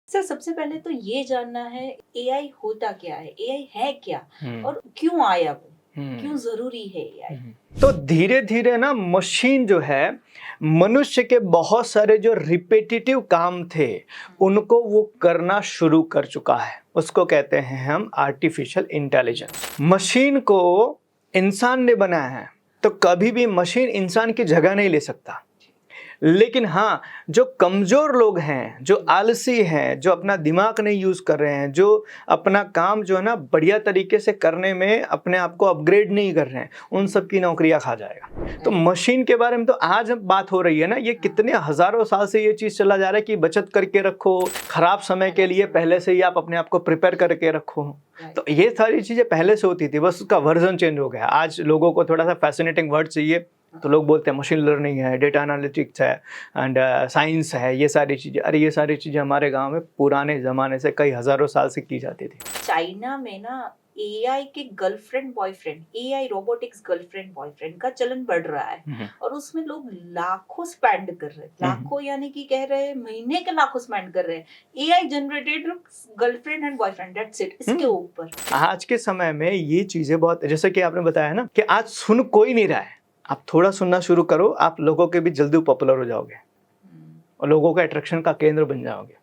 Sir सबसे पहले तो ये जानना है एआई होता क्या है? एआई है क्या? हुँ, और क्यों आया वो? क्यों हुँ, ज़रूरी है एआई? तो धीरे-धीरे ना मशीन जो है, मनुष्य के बहुत सारे जो रिपिटिटिव काम थे, उनको वो करना शुरू कर चुका है। उसको कहते हैं हम आर्टिफ़िशियल इंटेलिजेंस। मशीन को इंसान ने बनाया है, तो कभी भी मशीन इंसान की जगह नहीं ले सकता। लेकिन हाँ, जो कमज़ोर लोग हैं, जो आलसी हैं, जो अपना दिमाग नहीं यूज़ कर रहे हैं, जो अपना काम जो है ना बढ़िया तरीके से करने में अपने आप को अपग्रेड नहीं कर रहे हैं, उन सब की नौकरियाँ खा जाएगा। तो मशीन के बारे में तो आज बात हो रही है ना, ये कितने हज़ारों साल से ये चीज़ चला जा रहा है कि बचत करके रखो, खराब समय के लिए पहले से ही आप अपने आप को प्रिपेयर करके रखो। तो ये सारी चीज़ें पहले से होती थी, बस उसका वर्ज़न चेंज हो गया। आज लोगों को थोड़ा-सा फ़ैसिनेटिंग वर्ड चाहिए, तो लोग बोलते हैं मशीन लर्निंग है, डेटा एनालिटिक्स है एंड साइंस है, ये सारी चीज़ें। अरे ये सारी चीज़ें हमारे गाँव में पुराने ज़माने से कई हज़ारों साल से की जाती थी। चाइना में ना एआई के girlfriend boyfriend, AI robotics girlfriend boyfriend का चलन बढ़ रहा है हुँ, और उसमें लोग लाखों स्पेंड कर रहे हैं। हुँ। लाखों यानी कि कह रहे हैं महीने के लाखों स्पेंड कर रहे हैं। AI generated girlfriend and boyfriend, that's it, इसके हुँ। ऊपर। आज के समय में ये चीज़ें बहुत, जैसे कि आपने बताया ना कि आज सुन कोई नहीं रहा है। आप थोड़ा सुनना शुरू करो, आप लोगों के बीच जल्दी पॉपुलर हो जाओगे और लोगों का अट्रैक्शन का केंद्र बन जाओगे।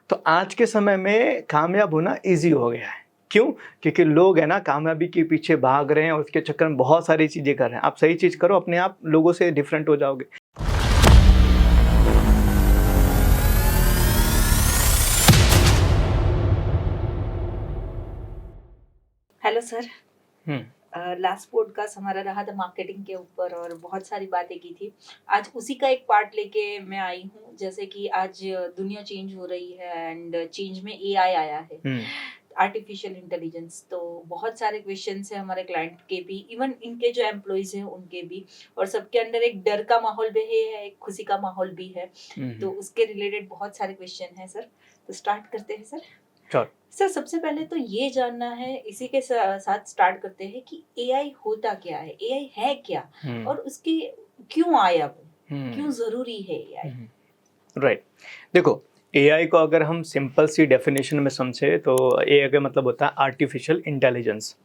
तो आज के समय में कामयाब होना ईज़ी हो गया है। क्यों? क्योंकि लोग है ना कामयाबी के पीछे भाग रहे हैं और उसके चक्कर में बहुत सारी चीज़ें कर रहे हैं। आप सही चीज़ करो, अपने आप लोगों से डिफरेंट हो जाओगे। Hello sir. हुँ, लास्ट पॉडकास्ट हमारा रहा था मार्केटिंग के ऊपर और बहुत सारी बातें की थी। आज उसी का एक पार्ट लेके मैं आई हूँ। जैसे कि आज दुनिया चेंज हो रही है एंड चेंज में एआई आया है, हुँ, आर्टिफिशियल इंटेलिजेंस। तो बहुत सारे क्वेश्चंस हैं हमारे क्लाइंट के भी, इवन इनके जो एम्प्लॉइज हैं उनके भी, और सबके अंदर एक डर का माहौल भी है, एक खुशी का माहौल भी है। हुँ, तो हुँ। उसके रिलेटेड बहुत सारे क्वेश्चन हैं सर। तो स्टार्ट करते हैं सर। श्योर। सर सबसे पहले तो ये जानना है, इसी के साथ स्टार्ट करते हैं कि एआई होता क्या है? एआई है क्या? हुँ, और उसकी क्यों आया वो? क्यों हुँ, ज़रूरी है एआई? हुँ। राइट। देखो, एआई को अगर हम सिंपल सी डेफिनेशन में समझे तो एआई का मतलब होता है आर्टिफिशियल इंटेलिजेंस।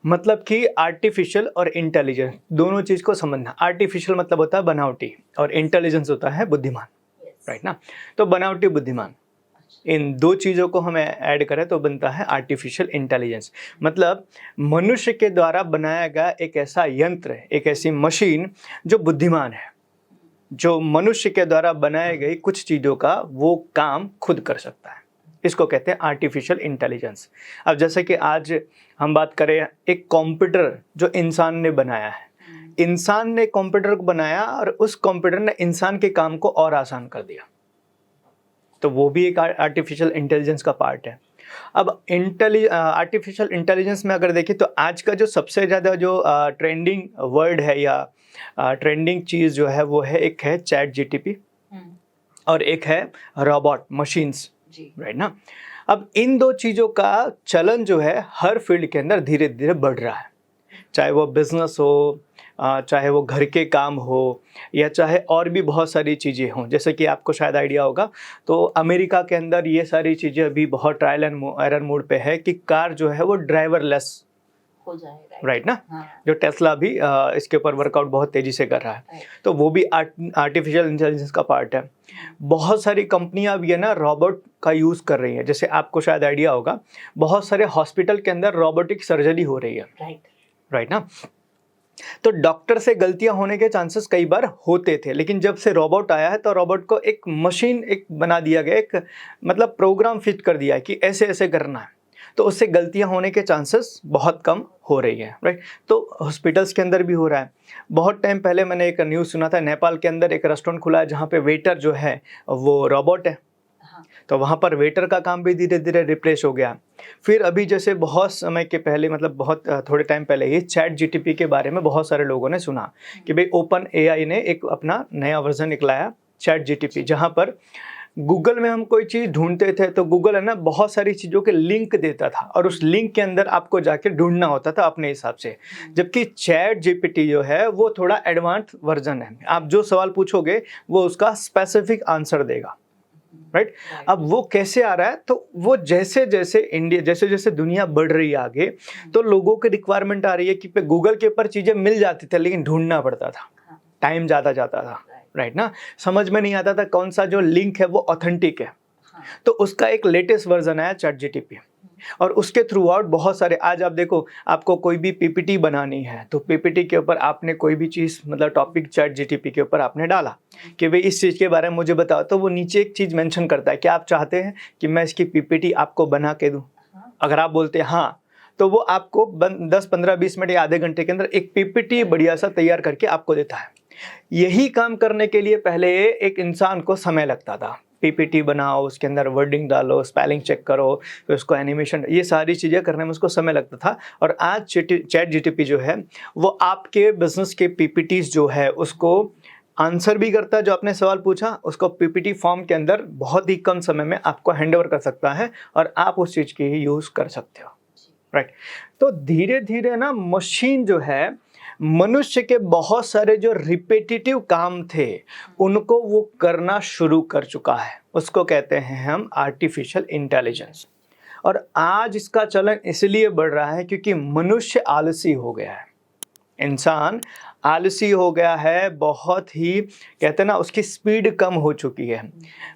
मतलब कि आर्टिफिशियल और इंटेलिजेंस दोनों चीज़ को समझना। आर्टिफिशियल मतलब होता है बनावटी और इंटेलिजेंस होता है बुद्धिमान, यस। राइट ना? तो बनावटी बुद्धिमान, इन 2 चीज़ों को हम ऐड करें तो बनता है आर्टिफिशियल इंटेलिजेंस। मतलब मनुष्य के द्वारा बनाया गया एक ऐसा यंत्र, एक ऐसी मशीन जो बुद्धिमान है। जो मनुष्य के द्वारा बनाई गई कुछ चीज़ों का वो काम खुद कर सकता है। इसको कहते हैं आर्टिफिशियल इंटेलिजेंस। अब जैसे कि आज हम बात करें एक कंप्यूटर जो इंसान ने बनाया है। इंसान ने कंप्यूटर को बनाया और उस कंप्यूटर ने इंसान के काम को और आसान कर दिया। तो वो भी एक आर्टिफिशियल इंटेलिजेंस का पार्ट है। अब आर्टिफिशियल इंटेलिजेंस में अगर देखें तो आज का जो सबसे ज़्यादा जो ट्रेंडिंग वर्ड है या ट्रेंडिंग चीज़ जो है वो है, एक है चैट जीटीपी हुँ, और एक है रोबोट मशीन्स, जी। राइट ना? अब इन 2 चीज़ों का चलन जो है हर फील्ड के अंदर धीरे-धीरे बढ़ रहा है। चाहे वो बिज़नेस हो, चाहे वो घर के काम हो या चाहे और भी बहुत सारी चीज़ें हों। जैसे कि आपको शायद आइडिया होगा, तो अमेरिका के अंदर ये सारी चीज़ें अभी बहुत ट्रायल एंड एरर मोड पे है कि कार जो है वो ड्राइवरलेस, हो जाए, राइट। राइट ना? हाँ, जो टेस्ला भी इसके ऊपर वर्कआउट बहुत तेज़ी से कर रहा है। राइट। तो वो भी आर्टिफिशियल इंटेलिजेंस का पार्ट है। बहुत सारी कंपनियाँ भी है ना रोबोट का यूज़ कर रही हैं। जैसे आपको शायद आइडिया होगा, बहुत सारे हॉस्पिटल के अंदर रोबोटिक सर्जरी हो रही है, राइट। राइट ना? तो डॉक्टर से गलतियां होने के चांसेस कई बार होते थे, लेकिन जब से रोबोट आया है तो रोबोट को एक मशीन एक बना दिया गया, एक मतलब प्रोग्राम फिट कर दिया है कि ऐसे ऐसे करना है। तो उससे गलतियां होने के चांसेस बहुत कम हो रही हैं, राइट? तो हॉस्पिटल्स के अंदर भी हो रहा है। बहुत टाइम पहले मैंने एक न्यूज़ सुना था, नेपाल के अंदर एक रेस्टोरेंट खुला है जहाँ पे वेटर जो है वो रोबोट है। हाँ, तो वहाँ पर वेटर का काम भी धीरे-धीरे रिप्लेस हो गया। फिर अभी जैसे बहुत समय के पहले, मतलब बहुत थोड़े टाइम पहले ही चैट जीटीपी के बारे में बहुत सारे लोगों ने सुना कि भाई ओपन एआई ने एक अपना नया वर्ज़न निकलाया चैट जीटीपी, जहाँ पर गूगल में हम कोई चीज़ ढूँढते थे तो गूगल है ना बहुत सारी चीज़ों के लिंक देता था और उस लिंक के अंदर आपको जाके ढूँढना होता था अपने हिसाब से। जबकि चैट जीपीटी जो है वो थोड़ा एडवांस वर्ज़न है। आप जो सवाल पूछोगे वो उसका स्पेसिफिक आंसर देगा। राइट। राइट। अब वो कैसे आ रहा है, तो वो जैसे जैसे इंडिया, जैसे जैसे दुनिया बढ़ रही है आगे, तो लोगों की रिक्वायरमेंट आ रही है कि पे गूगल के ऊपर चीज़ें मिल जाती थी लेकिन ढूंढना पड़ता था, हाँ, टाइम ज़्यादा जाता था, राइट। राइट ना। समझ में नहीं आता था कौन सा जो लिंक है वो ऑथेंटिक है। हाँ, तो उसका एक लेटेस्ट वर्जन आया चैट जीटीपी, और उसके थ्रू आउट बहुत सारे, आज आप देखो, आपको कोई भी पीपीटी बनानी है तो पीपीटी के ऊपर आपने कोई भी चीज़, मतलब टॉपिक चैट जीटीपी के ऊपर आपने डाला कि भाई इस चीज़ के बारे में मुझे बताओ, तो वो नीचे एक चीज़ मेंशन करता है कि आप चाहते हैं कि मैं इसकी पीपीटी आपको बना के दूं। हाँ, अगर आप बोलते हैं हाँ, तो वो आपको 10 15 20 मिनट या आधे घंटे के अंदर एक पीपीटी बढ़िया सा तैयार करके आपको देता है। यही काम करने के लिए पहले एक इंसान को समय लगता था। पीपीटी बनाओ, उसके अंदर वर्डिंग डालो, स्पेलिंग चेक करो, फिर उसको एनिमेशन, ये सारी चीज़ें करने में उसको समय लगता था। और आज चैट जीटीपी जो है वो आपके बिजनेस के पीपीटीज जो है उसको आंसर भी करता है, जो आपने सवाल पूछा उसको पीपीटी फॉर्म के अंदर बहुत ही कम समय में आपको हैंडओवर कर सकता है और आप उस चीज़ की यूज़ कर सकते हो, राइट। तो धीरे धीरे ना मशीन जो है, मनुष्य के बहुत सारे जो रिपीटेटिव काम थे उनको वो करना शुरू कर चुका है। उसको कहते हैं हम आर्टिफिशियल इंटेलिजेंस। और आज इसका चलन इसलिए बढ़ रहा है क्योंकि मनुष्य आलसी हो गया है। इंसान आलसी हो गया है, बहुत ही, कहते हैं ना, उसकी स्पीड कम हो चुकी है।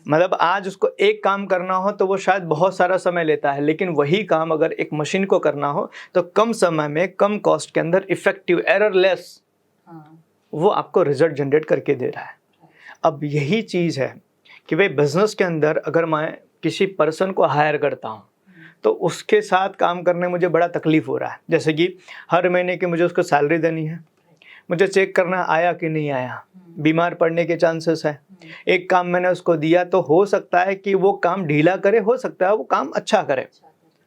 मतलब आज उसको एक काम करना हो तो वो शायद बहुत सारा समय लेता है, लेकिन वही काम अगर एक मशीन को करना हो तो कम समय में, कम कॉस्ट के अंदर, इफेक्टिव, एररलेस, हाँ, वो आपको रिजल्ट जनरेट करके दे रहा है। अब यही चीज़ है कि भाई बिजनेस के अंदर अगर मैं किसी पर्सन को हायर करता हूँ तो उसके साथ काम करने में मुझे बड़ा तकलीफ हो रहा है। जैसे कि हर महीने की मुझे उसको सैलरी देनी है, मुझे चेक करना आया कि नहीं आया, बीमार पड़ने के चांसेस है। एक काम मैंने उसको दिया तो हो सकता है कि वो काम ढीला करे, हो सकता है वो काम अच्छा करे,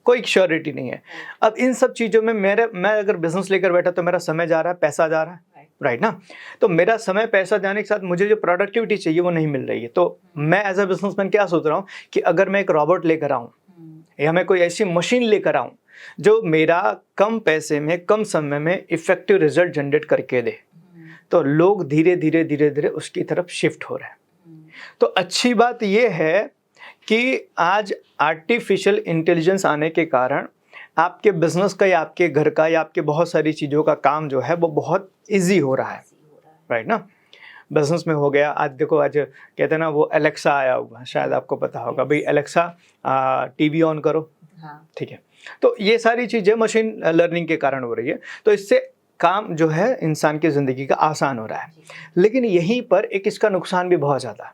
कोई श्योरिटी नहीं है। अब इन सब चीज़ों में मैं अगर बिजनेस लेकर बैठा तो मेरा समय जा रहा है, पैसा जा रहा है, राइट ना। तो मेरा समय पैसा जाने के साथ मुझे जो प्रोडक्टिविटी चाहिए वो नहीं मिल रही है। तो मैं एज अ बिजनेसमैन क्या सोच रहा हूँ कि अगर मैं एक रोबोट लेकर आऊँ या मैं कोई ऐसी मशीन लेकर आऊँ जो मेरा कम पैसे में, कम समय में इफेक्टिव रिजल्ट जनरेट करके दे, तो लोग धीरे धीरे धीरे धीरे उसकी तरफ शिफ्ट हो रहे हैं। तो अच्छी बात यह है कि आज आर्टिफिशियल इंटेलिजेंस आने के कारण आपके बिजनेस का या आपके घर का या आपके बहुत सारी चीज़ों का काम जो है वो बहुत इजी हो रहा है, राइट ना। बिजनेस में हो गया, आज देखो, आज कहते हैं ना वो एलेक्सा आया हुआ, शायद आपको पता होगा, भाई एलेक्सा टीवी ऑन करो, हाँ, ठीक है। तो ये सारी चीज़ें मशीन लर्निंग के कारण हो रही है, तो इससे काम जो है इंसान की ज़िंदगी का आसान हो रहा है। लेकिन यहीं पर एक इसका नुकसान भी बहुत ज़्यादा है।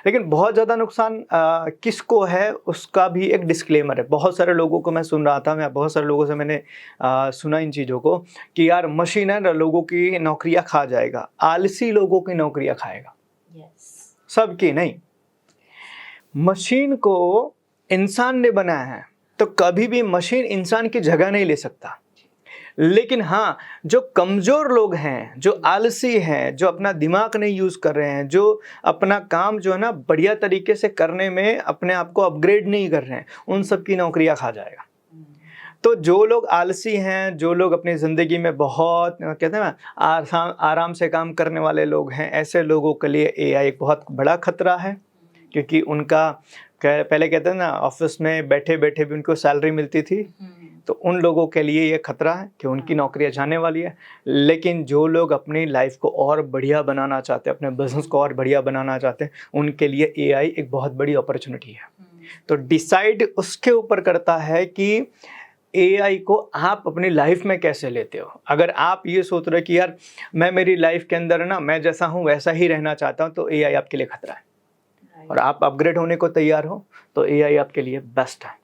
लेकिन बहुत ज़्यादा नुकसान किसको है उसका भी एक डिस्क्लेमर है। बहुत सारे लोगों को मैं सुन रहा था, मैं बहुत सारे लोगों से मैंने सुना इन चीज़ों को कि यार मशीन है ना, लोगों की नौकरियां खा जाएगा, आलसी लोगों की नौकरियां खाएगा, यस, सबकी नहीं। मशीन को इंसान ने बनाया है तो कभी भी मशीन इंसान की जगह नहीं ले सकता। लेकिन हाँ, जो कमज़ोर लोग हैं, जो आलसी हैं, जो अपना दिमाग नहीं यूज़ कर रहे हैं, जो अपना काम जो है ना बढ़िया तरीके से करने में अपने आप को अपग्रेड नहीं कर रहे हैं, उन सब की नौकरियां खा जाएगा। तो जो लोग आलसी हैं, जो लोग अपनी ज़िंदगी में बहुत, कहते हैं ना, आराम से काम करने वाले लोग हैं, ऐसे लोगों के लिए एआई एक बहुत बड़ा खतरा है। क्योंकि उनका पहले कहते हैं ना, ऑफिस में बैठे बैठे भी उनको सैलरी मिलती थी, तो उन लोगों के लिए ये खतरा है कि उनकी नौकरियां जाने वाली है। लेकिन जो लोग अपनी लाइफ को और बढ़िया बनाना चाहते हैं, अपने बिजनेस को और बढ़िया बनाना चाहते हैं, उनके लिए एआई एक बहुत बड़ी अपॉर्चुनिटी है। तो डिसाइड उसके ऊपर करता है कि एआई को आप अपनी लाइफ में कैसे लेते हो। अगर आप ये सोच रहे हो कि यार मैं मेरी लाइफ के अंदर ना मैं जैसा हूँ वैसा ही रहना चाहता हूँ, तो एआई आपके लिए खतरा है। और आप अपग्रेड होने को तैयार हो तो एआई आपके लिए बेस्ट है।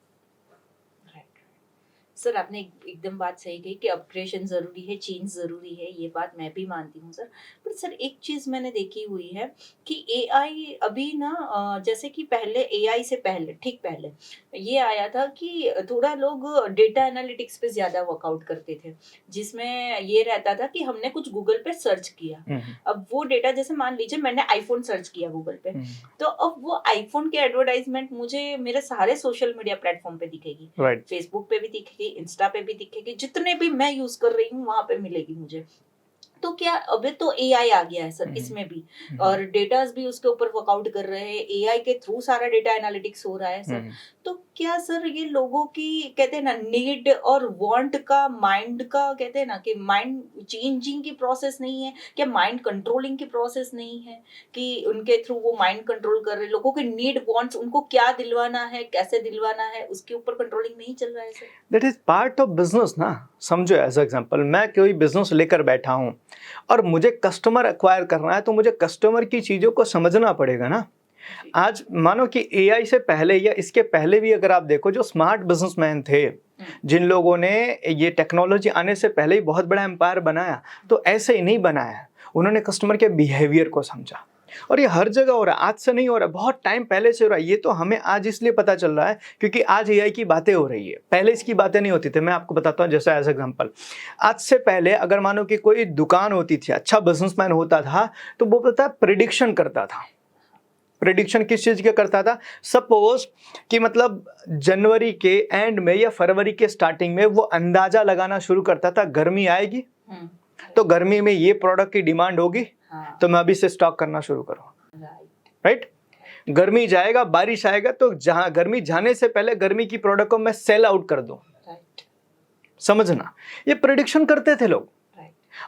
सर आपने एकदम बात सही कही कि अपग्रेडेशन ज़रूरी है, चेंज ज़रूरी है, ये बात मैं भी मानती हूँ सर। पर सर एक चीज़ मैंने देखी हुई है कि एआई अभी ना जैसे कि पहले एआई से पहले, ठीक पहले ये आया था कि थोड़ा लोग डेटा एनालिटिक्स पे ज़्यादा वर्कआउट करते थे, जिसमें ये रहता था कि हमने कुछ गूगल पे सर्च किया। अब वो डेटा, जैसे मान लीजिए मैंने आईफ़ोन सर्च किया गूगल पे, तो अब वो आईफ़ोन की एडवर्टाइज़मेंट मुझे मेरे सारे सोशल मीडिया प्लेटफ़ॉर्म पे दिखेगी। राइट। फेसबुक पे भी दिखेगी, इंस्टा पे भी दिखेगी, जितने भी मैं यूज कर रही हूँ वहां पे मिलेगी मुझे। तो क्या अभी तो एआई आ गया है सर इसमें भी, और डेटास भी उसके ऊपर वर्कआउट कर रहे हैं, एआई के थ्रू सारा डेटा एनालिटिक्स हो रहा है सर। तो क्या सर ये लोगों की कहते हैं ना नीड और वांट का, माइंड का कहते हैं ना कि माइंड चेंजिंग की प्रोसेस नहीं है क्या, माइंड कंट्रोलिंग की प्रोसेस नहीं है कि उनके थ्रू वो माइंड कंट्रोल कर रहे, लोगों के नीड वांट्स उनको क्या दिलवाना है, कैसे दिलवाना है, उसके ऊपर कंट्रोलिंग नहीं चल रहा है sir? That is part of business ना। समझो एज एग्जाम्पल, मैं कोई बिजनेस लेकर बैठा हूँ और मुझे कस्टमर एक्वायर करना है, तो मुझे कस्टमर की चीज़ों को समझना पड़ेगा ना। आज मानो कि एआई से पहले या इसके पहले भी अगर आप देखो, जो स्मार्ट बिजनेसमैन थे, जिन लोगों ने ये टेक्नोलॉजी आने से पहले ही बहुत बड़ा एम्पायर बनाया, तो ऐसे ही नहीं बनाया। उन्होंने कस्टमर के बिहेवियर को समझा, और ये हर जगह हो रहा है, आज से नहीं हो रहा है, बहुत टाइम पहले से हो रहा है। ये तो हमें आज इसलिए पता चल रहा है क्योंकि आज एआई की बातें हो रही है, पहले इसकी बातें नहीं होती थी। मैं आपको बताता हूँ, जैसा एज एग्जांपल, आज से पहले अगर मानो कि कोई दुकान होती थी, अच्छा बिजनेसमैन होता था, तो वो पता प्रिडिक्शन करता था। प्रिडिक्शन किस चीज़ का करता था? सपोज कि मतलब जनवरी के एंड में या फरवरी के स्टार्टिंग में वो अंदाजा लगाना शुरू करता था, गर्मी आएगी तो गर्मी में ये प्रोडक्ट की डिमांड होगी, तो मैं अभी से स्टॉक करना शुरू करूँ, राइट? गर्मी जाएगा, बारिश आएगा, तो जहां गर्मी जाने से पहले गर्मी की प्रोडक्ट को मैं सेल आउट कर दूं। समझना, ये प्रिडिक्शन करते थे लोग।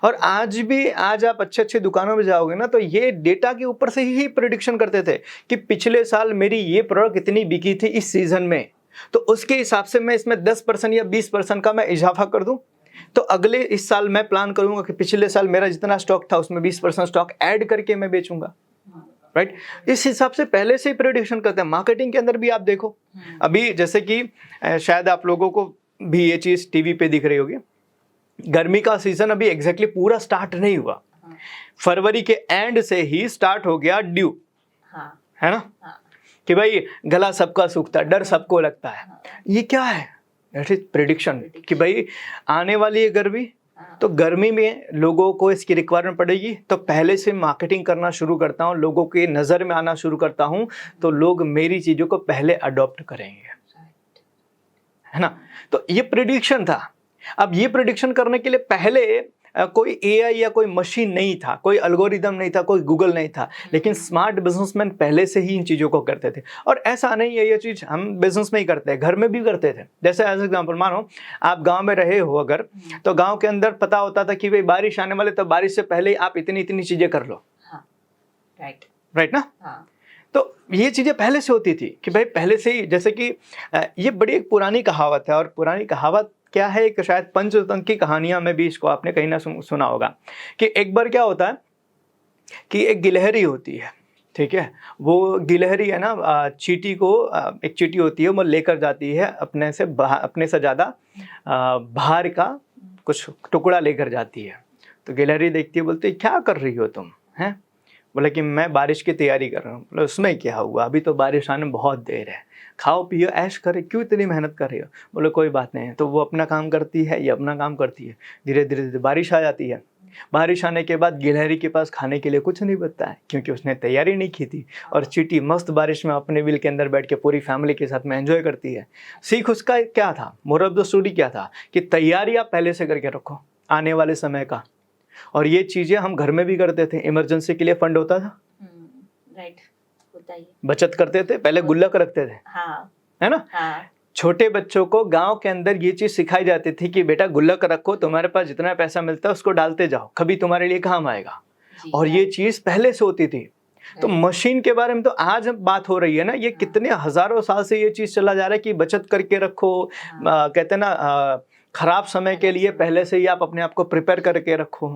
और आज भी, आज आप अच्छे अच्छे दुकानों में जाओगे ना, तो ये डेटा के ऊपर से ही प्रिडिक्शन करते थे कि पिछले साल मेरी ये प्रोडक्ट इतनी बिकी थी इस सीजन में, तो उसके हिसाब से मैं इसमें 10% या 20% का मैं इजाफा कर दूं, तो अगले इस साल मैं प्लान करूंगा कि पिछले साल मेरा जितना स्टॉक था उसमें 20% स्टॉक ऐड करके मैं बेचूंगा, राइट? इस हिसाब से पहले से ही प्रेडिक्शन करते हैं। मार्केटिंग के अंदर भी आप देखो, अभी जैसे कि शायद आप लोगों को भी ये चीज़ टीवी पे दिख रही होगी, गर्मी का सीजन अभी एग्जैक्टली पूरा स्टार्ट नहीं हुआ, फरवरी के एंड से ही स्टार्ट हो गया ड्यू, है ना, कि भाई गला सबका सूखता है, डर सबको लगता है। ये क्या है? दैट इज प्रेडिक्शन कि भाई आने वाली है गर्मी, तो गर्मी में लोगों को इसकी रिक्वायरमेंट पड़ेगी, तो पहले से मार्केटिंग करना शुरू करता हूँ, लोगों के नज़र में आना शुरू करता हूँ, तो लोग मेरी चीज़ों को पहले अडॉप्ट करेंगे, है ना। तो ये प्रेडिक्शन था। अब ये प्रेडिक्शन करने के लिए पहले कोई एआई या कोई मशीन नहीं था, कोई एल्गोरिदम नहीं था, कोई गूगल नहीं था, लेकिन स्मार्ट बिजनेसमैन पहले से ही इन चीज़ों को करते थे। और ऐसा नहीं है ये चीज़ हम बिजनेस में ही करते हैं, घर में भी करते थे। जैसे एज एग्जाम्पल, मानो आप गांव में रहे हो अगर, तो गांव के अंदर पता होता था कि भाई बारिश आने वाले, तो बारिश से पहले आप इतनी इतनी चीज़ें कर लो, राइट ना। तो ये चीज़ें पहले से होती थी कि भाई पहले से ही, जैसे कि ये बड़ी एक पुरानी कहावत है, और पुरानी कहावत क्या है, एक शायद पंचतंत्र की कहानियां में भी इसको आपने कहीं ना सुना होगा, कि एक बार क्या होता है कि एक गिलहरी होती है, ठीक है, वो गिलहरी है ना, चींटी को, एक चींटी होती है, वो लेकर जाती है अपने से ज़्यादा बाहर का कुछ टुकड़ा लेकर जाती है। तो गिलहरी देखती है, बोलती है क्या कर रही हो तुम, हैं? बोले कि मैं बारिश की तैयारी कर रहा हूँ। बोले उसमें क्या हुआ, अभी तो बारिश आने में बहुत देर है, खाओ पियो ऐश करे, क्यों इतनी मेहनत कर रही हो? बोले कोई बात नहीं है। तो वो अपना काम करती है, ये अपना काम करती है, धीरे धीरे बारिश आ जाती है। बारिश आने के बाद गिलहरी के पास खाने के लिए कुछ नहीं बचता है, क्योंकि उसने तैयारी नहीं की थी, और चींटी मस्त बारिश में अपने बिल के अंदर बैठ के पूरी फैमिली के साथ में एंजॉय करती है। सीख उसका क्या था, मोरल ऑफ द स्टोरी क्या था, कि तैयारी आप पहले से करके रखो आने वाले समय का। और ये चीज़ें हम घर में भी करते थे, इमरजेंसी के लिए फंड होता था, राइट, होता ही, बचत करते थे, पहले गुल्लक रखते थे, है ना। छोटे बच्चों को गांव के अंदर ये चीज़ सिखाई जाती थी कि बेटा गुल्लक रखो, तुम्हारे पास जितना पैसा मिलता है उसको डालते जाओ, कभी तुम्हारे लिए काम आएगा। और ये चीज़ पहले से होती थी। तो मशीन के बारे में तो आज बात हो रही है ना, ये कितने हजारों साल से ये चीज़ चला जा रहा है कि बचत करके रखो, कहते हैं ना, खराब समय के लिए पहले से ही आप अपने आप को प्रिपेयर करके रखो।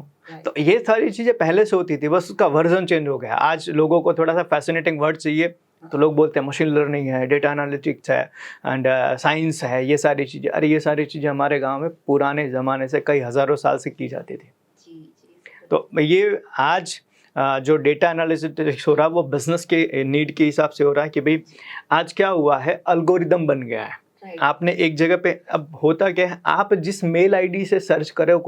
तो ये सारी चीज़ें पहले से होती थी, बस उसका वर्जन चेंज हो गया। आज लोगों को थोड़ा सा फैसिनेटिंग वर्ड चाहिए, तो लोग बोलते हैं मशीन लर्निंग है, डेटा एनालिटिक्स है, एंड साइंस है, ये सारी चीज़ें। अरे ये सारी चीज़ें हमारे गांव में पुराने ज़माने से कई हज़ारों साल से की जाती थी। तो ये आज जो डेटा एनालिटिक्स हो रहा है वो बिजनेस के नीड के हिसाब से हो रहा है कि भाई आज क्या हुआ है, अल्गोरिदम बन गया है। आपने एक जगह पे, अब होता क्या है, आप जिस मेल आईडी से सर्च करे हो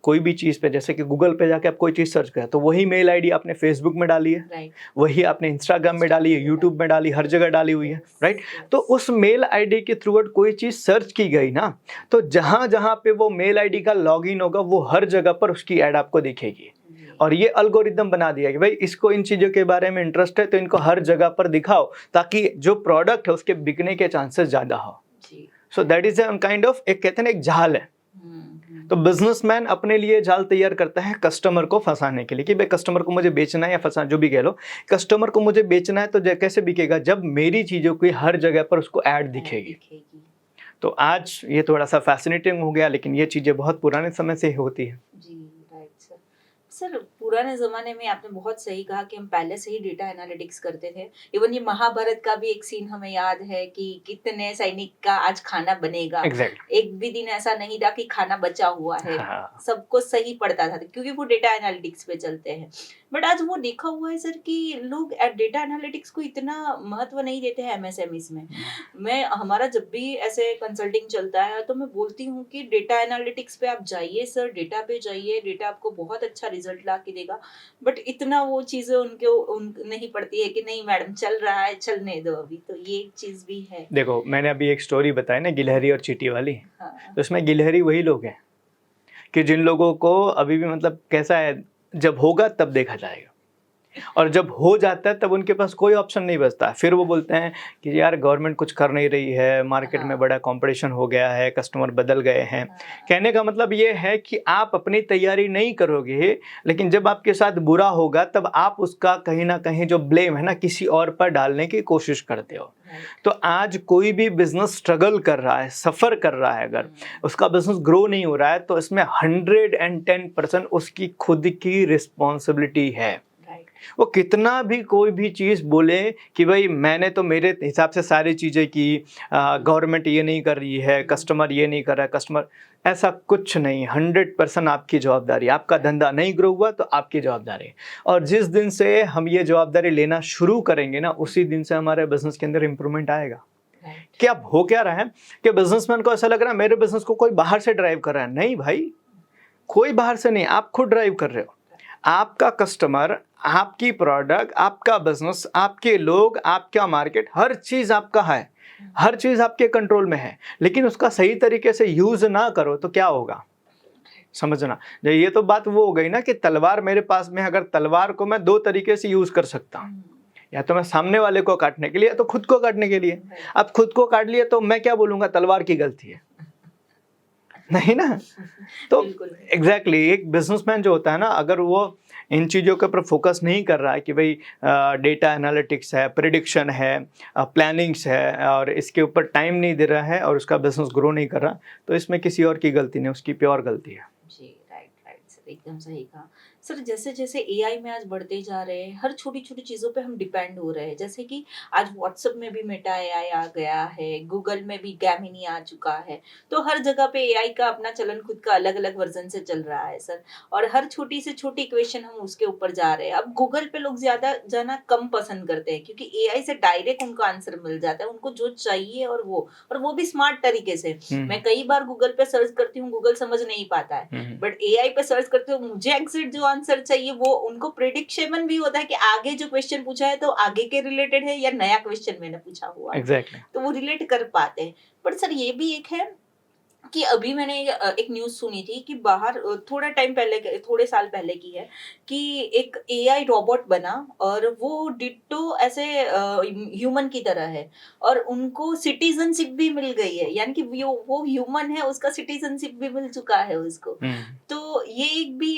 कोई भी चीज़ पे, जैसे कि गूगल पे जाके आप कोई चीज़ सर्च करें तो वही मेल आईडी आपने फेसबुक में डाली है, राइट, वही आपने इंस्टाग्राम में डाली है, यूट्यूब में डाली, हर जगह डाली हुई है, राइट। तो उस मेल आईडी के थ्रू कोई चीज़ सर्च की गई ना, तो जहाँ जहाँ पे वो मेल आईडी का लॉगिन होगा वो हर जगह पर उसकी ऐड आपको दिखेगी। और ये अल्गोरिदम बना दिया कि भाई इसको इन चीज़ों के बारे में इंटरेस्ट है तो इनको हर जगह पर दिखाओ, ताकि जो प्रोडक्ट है उसके बिकने के चांसेस ज़्यादा हो। So that is kind of, एक कहते हैं ना, एक जाल है। तो बिजनेसमैन अपने लिए जाल तैयार करता है कस्टमर को फंसाने के लिए कि भाई कस्टमर को मुझे बेचना है या फंसा, जो भी कह लो, कस्टमर को मुझे बेचना है तो कैसे बिकेगा, जब मेरी चीज़ों की हर जगह पर उसको ऐड दिखेगी। तो आज ये थोड़ा सा फैसिनेटिंग हो गया, लेकिन ये चीज़ें बहुत पुराने समय से ही होती है। जी, राइट सर। सर, पुराने ज़माने में आपने बहुत सही कहा कि हम पहले से ही डेटा एनालिटिक्स करते थे। इवन ये महाभारत का भी एक सीन हमें याद है कि कितने सैनिक का आज खाना बनेगा। एग्जैक्टली। एक भी दिन ऐसा नहीं था कि खाना बचा हुआ है। हाँ। सबको सही पड़ता था क्योंकि वो डेटा एनालिटिक्स पे चलते हैं। बट आज वो देखा हुआ है सर कि लोग डेटा एनालिटिक्स को इतना महत्व नहीं देते हैं एमएसएमईज में। मैं हमारा जब भी ऐसे कंसल्टिंग चलता है तो मैं बोलती हूँ कि डेटा एनालिटिक्स पे आप जाइए सर, डेटा पे जाइए, डेटा आपको बहुत अच्छा रिजल्ट ला के देगा। बट इतना वो चीजें उन नहीं पड़ती है कि नहीं मैडम चल रहा है, चलने दो अभी, तो ये एक चीज भी है। देखो, मैंने अभी एक स्टोरी बताई ना, गिलहरी और चींटी वाली। हाँ, तो उसमें गिलहरी वही लोग हैं कि जिन लोगों को अभी भी, मतलब कैसा है, जब होगा तब देखा जाएगा, और जब हो जाता है तब उनके पास कोई ऑप्शन नहीं बचता। फिर वो बोलते हैं कि यार गवर्नमेंट कुछ कर नहीं रही है, मार्केट में बड़ा कंपटीशन हो गया है, कस्टमर बदल गए हैं। कहने का मतलब ये है कि आप अपनी तैयारी नहीं करोगे, लेकिन जब आपके साथ बुरा होगा तब आप उसका कहीं ना कहीं जो ब्लेम है ना किसी और पर डालने की कोशिश करते हो। तो आज कोई भी बिजनेस स्ट्रगल कर रहा है, सफ़र कर रहा है, अगर उसका बिजनेस ग्रो नहीं हो रहा है तो इसमें 110% उसकी खुद की रिस्पॉन्सिबिलिटी है। वो कितना भी कोई भी चीज़ बोले कि भाई मैंने तो मेरे हिसाब से सारी चीज़ें की, गवर्नमेंट ये नहीं कर रही है, कस्टमर ये नहीं कर रहा है, कस्टमर, ऐसा कुछ नहीं। 100% आपकी जवाबदारी। आपका धंधा नहीं ग्रो हुआ तो आपकी जवाबदारी। और जिस दिन से हम ये जवाबदारी लेना शुरू करेंगे ना, उसी दिन से हमारे बिजनेस के अंदर इंप्रूवमेंट आएगा। कि अब हो क्या रहा है कि बिजनेसमैन को ऐसा लग रहा है मेरे बिजनेस को कोई बाहर से ड्राइव कर रहा है। नहीं भाई, कोई बाहर से नहीं, आप खुद ड्राइव कर रहे हो। आपका कस्टमर, आपकी प्रोडक्ट, आपका बिजनेस, आपके लोग, आपका मार्केट, हर चीज़ आपका है, हर चीज़ आपके कंट्रोल में है। लेकिन उसका सही तरीके से यूज़ ना करो तो क्या होगा, समझना। ये तो बात वो हो गई ना कि तलवार मेरे पास में, अगर तलवार को मैं दो तरीके से यूज़ कर सकता हूँ, या तो मैं सामने वाले को काटने के लिए, या तो खुद को काटने के लिए। अब खुद को काट लिया तो मैं क्या बोलूँगा, तलवार की गलती है, नहीं ना। तो एग्जैक्टली एक बिजनेसमैन जो होता है ना, अगर वो इन चीज़ों के ऊपर फोकस नहीं कर रहा है कि भाई डेटा एनालिटिक्स है, प्रिडिक्शन है, प्लानिंग्स है, और इसके ऊपर टाइम नहीं दे रहा है और उसका बिजनेस ग्रो नहीं कर रहा, तो इसमें किसी और की गलती नहीं, उसकी प्योर गलती है। जी, राइट सर, एकदम सही कहा। सर, जैसे जैसे एआई में आज बढ़ते जा रहे हैं, हर छोटी छोटी चीज़ों पे हम डिपेंड हो रहे हैं। जैसे कि आज व्हाट्सएप में भी मेटा एआई आ गया है, गूगल में भी गैमिनी आ चुका है। तो हर जगह पे एआई का अपना चलन खुद का अलग अलग वर्जन से चल रहा है सर। और हर छोटी से छोटी इक्वेशन हम उसके ऊपर जा रहे हैं। अब गूगल पे लोग ज्यादा जाना कम पसंद करते हैं क्योंकि एआई से डायरेक्ट उनको आंसर मिल जाता है, उनको जो चाहिए, और वो भी स्मार्ट तरीके से। मैं कई बार गूगल पे सर्च करती हूँ, गूगल समझ नहीं पाता है, बट एआई पे सर्च करते हो, मुझे एग्जैक्ट जो आंसर चाहिए वो उनको प्रेडिक्शन भी होता है कि आगे जो क्वेश्चन पूछा है तो आगे के रिलेटेड है या नया क्वेश्चन मैंने पूछा हुआ है। एग्जैक्टली। तो वो रिलेट कर पाते हैं। बट सर, ये भी एक है कि अभी मैंने एक न्यूज़ सुनी थी कि बाहर थोड़ा टाइम पहले, थोड़े साल पहले की है, कि एक एआई रोबोट बना और वो डिट्टो ऐसे ह्यूमन की तरह है, और उनको सिटीजनशिप भी मिल गई है, यानी कि वो ह्यूमन है, उसका सिटीजनशिप भी मिल चुका है उसको। तो ये एक भी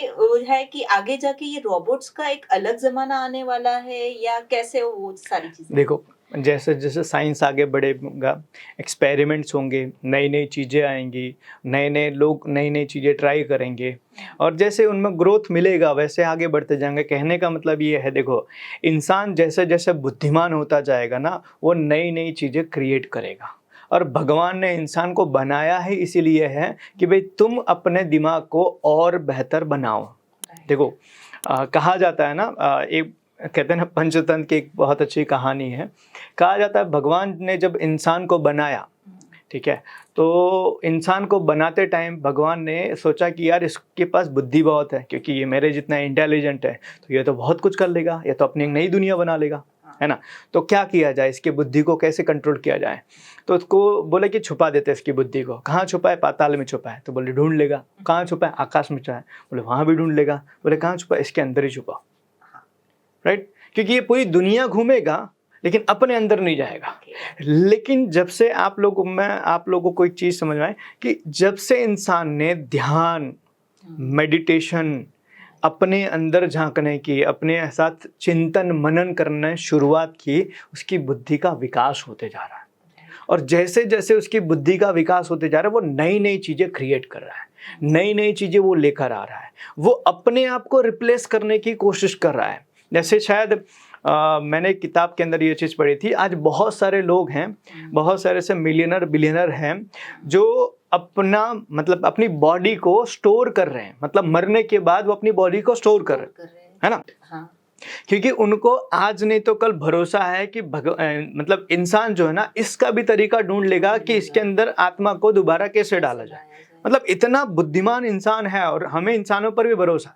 है कि आगे जाके ये रोबोट्स का एक अलग जमाना आने वाला है, या कैसे वो सारी चीजें। देखो, जैसे जैसे साइंस आगे बढ़ेगा, एक्सपेरिमेंट्स होंगे, नई नई चीज़ें आएंगी, नए नए लोग नई नई चीज़ें ट्राई करेंगे, और जैसे उनमें ग्रोथ मिलेगा वैसे आगे बढ़ते जाएंगे। कहने का मतलब ये है, देखो, इंसान जैसे जैसे बुद्धिमान होता जाएगा ना, वो नई नई चीज़ें क्रिएट करेगा। और भगवान ने इंसान को बनाया ही इसीलिए है कि भाई तुम अपने दिमाग को और बेहतर बनाओ। देखो, कहा जाता है ना, एक कहते हैं ना, पंचतंत्र की एक बहुत अच्छी कहानी है। कहा जाता है भगवान ने जब इंसान को बनाया ठीक है। तो इंसान को बनाते टाइम भगवान ने सोचा कि यार इसके पास बुद्धि बहुत है, क्योंकि ये मेरे जितना इंटेलिजेंट है तो ये तो बहुत कुछ कर लेगा, ये तो अपनी एक नई दुनिया बना लेगा, है ना। तो क्या किया जाए, इसकी बुद्धि को कैसे कंट्रोल किया जाए। तो उसको बोले कि छुपा देते इसकी बुद्धि को। कहाँ छुपा है, पाताल में छुपा है। तो बोले ढूंढ लेगा। कहाँ छुपा है, आकाश में छुपा है। बोले वहाँ भी ढूंढ लेगा। बोले कहाँ छुपा है, इसके अंदर ही छुपा, राइट। क्योंकि ये पूरी दुनिया घूमेगा लेकिन अपने अंदर नहीं जाएगा। लेकिन जब से आप लोगों को एक चीज़ समझ में आए कि जब से इंसान ने ध्यान, मेडिटेशन, अपने अंदर झांकने की, अपने साथ चिंतन मनन करने शुरुआत की, उसकी बुद्धि का विकास होते जा रहा है। और जैसे जैसे उसकी बुद्धि का विकास होते जा रहा है, वो नई नई चीज़ें क्रिएट कर रहा है, नई नई चीज़ें वो लेकर आ रहा है, वो अपने आप को रिप्लेस करने की कोशिश कर रहा है। जैसे शायद मैंने एक किताब के अंदर ये चीज़ पढ़ी थी, आज बहुत सारे लोग हैं, बहुत सारे से मिलियनर बिलियनर हैं जो अपनी बॉडी को स्टोर कर रहे हैं, मतलब मरने के बाद वो अपनी बॉडी को स्टोर कर रहे हैं, है ना। हाँ। क्योंकि उनको आज नहीं तो कल भरोसा है कि मतलब इंसान जो है ना, इसका भी तरीका ढूंढ लेगा कि इसके अंदर आत्मा को दोबारा कैसे डाला जाए। मतलब इतना बुद्धिमान इंसान है और हमें इंसानों पर भी भरोसा।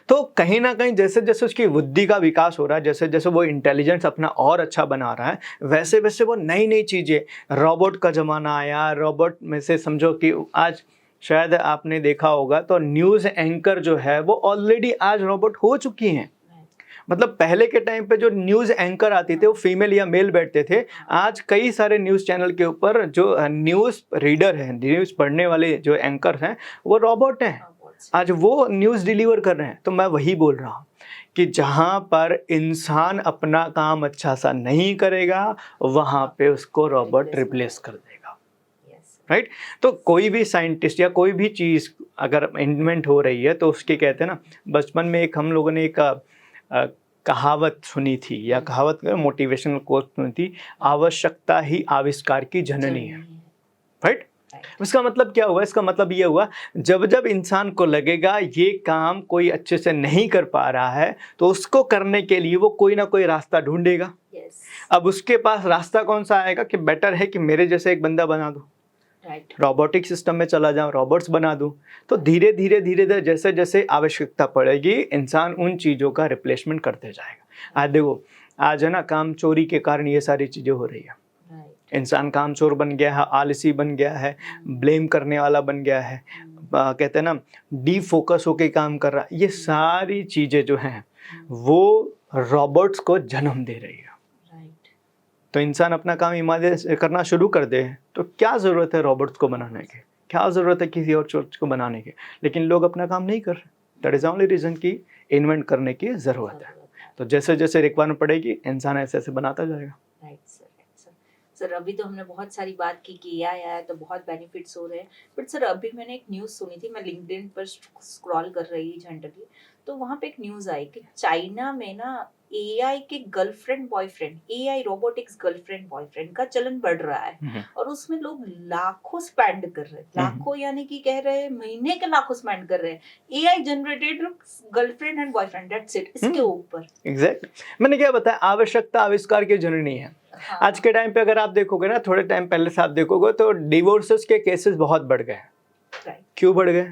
तो कहीं ना कहीं जैसे जैसे उसकी बुद्धि का विकास हो रहा है, जैसे जैसे वो इंटेलिजेंस अपना और अच्छा बना रहा है, वैसे वैसे वो नई नई चीज़ें, रोबोट का ज़माना आया। रोबोट में से समझो कि आज शायद आपने देखा होगा तो न्यूज़ एंकर जो है वो ऑलरेडी आज रोबोट हो चुकी हैं। मतलब पहले के टाइम पे जो न्यूज़ एंकर आती थे वो फीमेल या मेल बैठते थे। आज कई सारे न्यूज़ चैनल के ऊपर जो न्यूज़ रीडर हैं, न्यूज़ पढ़ने वाले जो एंकर हैं, वो रोबोट हैं। आज वो न्यूज़ डिलीवर कर रहे हैं। तो मैं वही बोल रहा हूँ कि जहाँ पर इंसान अपना काम अच्छा सा नहीं करेगा, वहाँ पे उसको रोबोट रिप्लेस कर देगा, राइट। तो कोई भी साइंटिस्ट या कोई भी चीज़ अगर इन्वेंट हो रही है तो उसके कहते हैं ना, बचपन में एक हम लोगों ने एक कहावत सुनी थी, या कहावत मोटिवेशनल कोट सुनी थी, आवश्यकता ही आविष्कार की जननी है, राइट। इसका मतलब क्या हुआ, इसका मतलब ये हुआ, जब जब इंसान को लगेगा ये काम कोई अच्छे से नहीं कर पा रहा है तो उसको करने के लिए वो कोई ना कोई रास्ता ढूंढेगा। अब उसके पास रास्ता कौन सा आएगा कि बेटर है कि मेरे जैसे एक बंदा बना दूं, रोबोटिक सिस्टम में चला जाऊं, रोबोट्स बना दूं। तो धीरे धीरे धीरे धीरे जैसे जैसे आवश्यकता पड़ेगी, इंसान उन चीज़ों का रिप्लेसमेंट करते जाएगा। आज देखो, आज है ना, काम चोरी के कारण ये सारी चीज़ें हो रही है। इंसान कामचोर बन गया है, आलसी बन गया है, ब्लेम करने वाला बन गया है, कहते हैं ना, डीफोकस होके काम कर रहा है। ये सारी चीज़ें जो हैं वो रोबोट्स को जन्म दे रही है। तो इंसान अपना काम ईमानदारी से करना शुरू कर दे तो क्या ज़रूरत है रोबोट्स को बनाने की, क्या ज़रूरत है किसी और चीज़ को बनाने की। लेकिन लोग अपना काम नहीं कर रहे। दैट इज़ ओनली रीज़न कि इन्वेंट करने की ज़रूरत है। तो जैसे जैसे रिक्वायरमेंट पड़ेगी, इंसान ऐसे ऐसे बनाता जाएगा। सर, अभी तो हमने बहुत सारी बात की कि एआई आया तो बहुत बेनिफिट्स हो रहे हैं, बट सर अभी मैंने एक न्यूज़ सुनी थी, मैं लिंक्डइन पर स्क्रॉल कर रही जनरली, तो वहाँ पे एक न्यूज़ आई कि चाइना में ना एआई के girlfriend boyfriend, AI robotics girlfriend boyfriend का चलन बढ़ रहा है, और उसमें लोग लाखों स्पेंड कर रहे हैं, लाखों यानी कि कह रहे हैं महीने के लाखों स्पेंड कर रहे हैं AI generated girlfriend and boyfriend, that's it, इसके ऊपर। एग्जैक्टली, मैंने क्या बताया, आवश्यकता आविष्कार की जननी है। हाँ। आज के टाइम पे अगर आप देखोगे ना, थोड़े टाइम पहले से आप देखोगे तो डिवोर्सेस के केसेस बहुत बढ़ गए। क्यों बढ़ गए?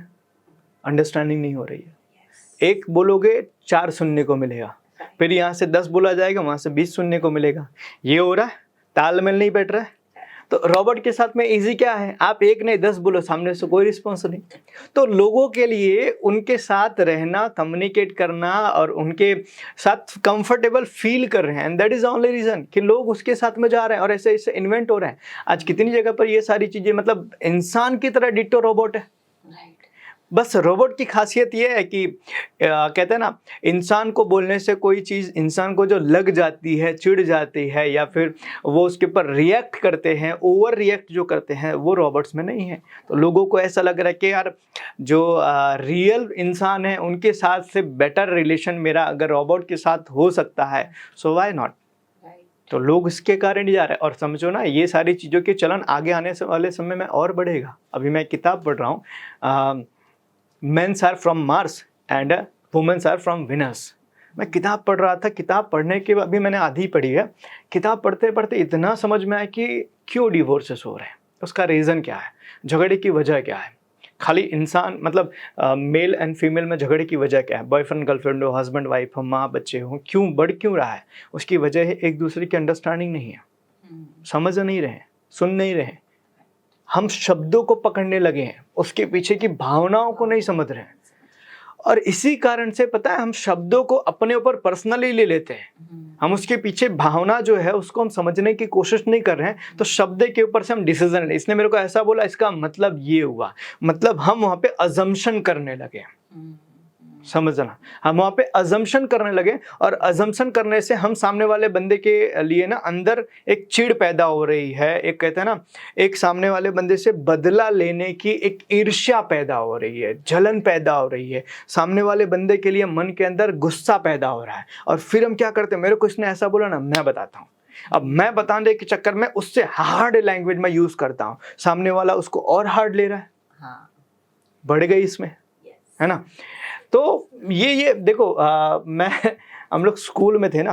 अंडरस्टैंडिंग नहीं हो रही है। एक बोलोगे 4 सुनने को मिलेगा, फिर यहाँ से 10 बोला जाएगा, वहाँ से 20 सुनने को मिलेगा। ये हो रहा है, तालमेल नहीं बैठ रहा है। तो रोबोट के साथ में इजी क्या है, आप एक नहीं 10 बोलो, सामने से कोई रिस्पॉन्स नहीं। तो लोगों के लिए उनके साथ रहना, कम्युनिकेट करना और उनके साथ कंफर्टेबल फील कर रहे हैं, and that is only reason कि लोग उसके साथ में जा रहे हैं और ऐसे ऐसे इन्वेंट हो रहे हैं। आज कितनी जगह पर ये सारी चीज़ें, मतलब इंसान की तरह डिट्टो रोबोट है। बस रोबोट की खासियत ये है कि कहते हैं ना, इंसान को बोलने से कोई चीज़ इंसान को जो लग जाती है, चिढ़ जाती है, या फिर वो उसके ऊपर रिएक्ट करते हैं, ओवर रिएक्ट जो करते हैं, वो रोबोट्स में नहीं है। तो लोगों को ऐसा लग रहा है कि यार जो रियल इंसान है उनके साथ से बेटर रिलेशन मेरा अगर रोबोट के साथ हो सकता है, सो व्हाई नॉट। तो लोग इसके कारण ही जा रहे हैं। और समझो ना, ये सारी चीज़ों के चलन आगे आने वाले समय में और बढ़ेगा। अभी मैं किताब पढ़ रहा हूँ, mens are from Mars and womens are from Venus. मैं किताब पढ़ रहा था, किताब पढ़ने के बाद अभी मैंने आधी पढ़ी है, किताब पढ़ते पढ़ते इतना समझ में आया कि क्यों डिवोर्सेस हो रहे हैं, उसका रीज़न क्या है, झगड़े की वजह क्या है। खाली इंसान मतलब मेल एंड फीमेल में झगड़े की वजह क्या है, बॉयफ्रेंड गर्लफ्रेंड हो, हस्बैंड वाइफ हो, माँ बच्चे हो, क्यों बढ़ क्यों रहा है, उसकी वजह है एक दूसरे की अंडरस्टैंडिंग नहीं है, समझ नहीं रहे, सुन नहीं रहे। हम शब्दों को पकड़ने लगे हैं, उसके पीछे की भावनाओं को नहीं समझ रहे हैं। और इसी कारण से पता है हम शब्दों को अपने ऊपर पर्सनली ले लेते हैं, हम उसके पीछे भावना जो है उसको हम समझने की कोशिश नहीं कर रहे हैं, तो शब्द के ऊपर से हम डिसीजन, इसने मेरे को ऐसा बोला इसका मतलब ये हुआ, मतलब हम वहां पे अजम्पशन करने लगे। समझना, हम वहां पे अजम्पशन करने लगे, और अजम्पशन करने से हम सामने वाले बंदे के लिए ना अंदर एक चिढ़ पैदा हो रही है, एक कहते हैं ना एक सामने वाले बंदे से बदला लेने की एक ईर्ष्या पैदा हो रही है, जलन पैदा हो रही है, सामने वाले बंदे के लिए मन के अंदर गुस्सा पैदा हो रहा है। और फिर हम क्या करते हैं, मेरे को इसने ऐसा बोला ना, मैं बताता हूँ। अब मैं बताने के चक्कर में उससे हार्ड लैंग्वेज में यूज करता हूँ, सामने वाला उसको और हार्ड ले रहा है। हाँ। बढ़ गई इसमें, है ना। तो ये देखो हम लोग स्कूल में थे ना,